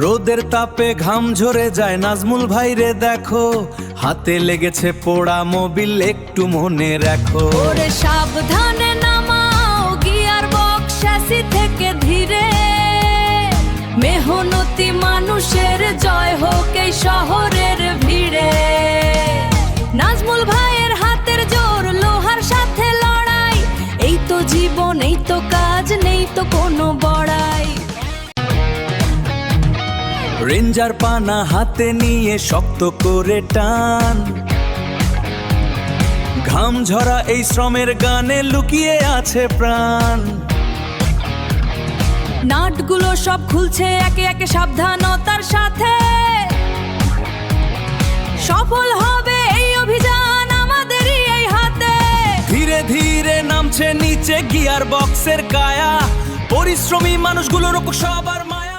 রোদের তাপে ঘাম ঝরে যায়, নাজমুল ভাইরে দেখো, হাতে লেগেছে পোড়া মোবিল, একটু মনে রাখো। ওরে সাবধানে নামাও গিয়ার বক্স চ্যাসি থেকে ধীরে, মেহনতি মানুষের জয় হোক এই শহরের ভিড়ে। নাজমুল ভাইয়ের হাতের জোর, লোহার সাথে লড়াই, এই তো জীবন, এই তো কাজ, নেই তো কোনো বড়াই। রেঞ্জার পানা হাতে নিয়ে শক্ত করে টান, ঘাম ঝরা এই শ্রমের গানে লুকিয়ে আছে প্রাণ। নাটগুলো সব খুলছে একে একে সাবধানতার সাথে, সফল হবে এই অভিযান আমাদেরই এই হাতে। ধীরে ধীরে নামছে নিচে গিয়ার বক্সের কায়া, পরিশ্রমী মানুষগুলোর উপর সবার মায়া।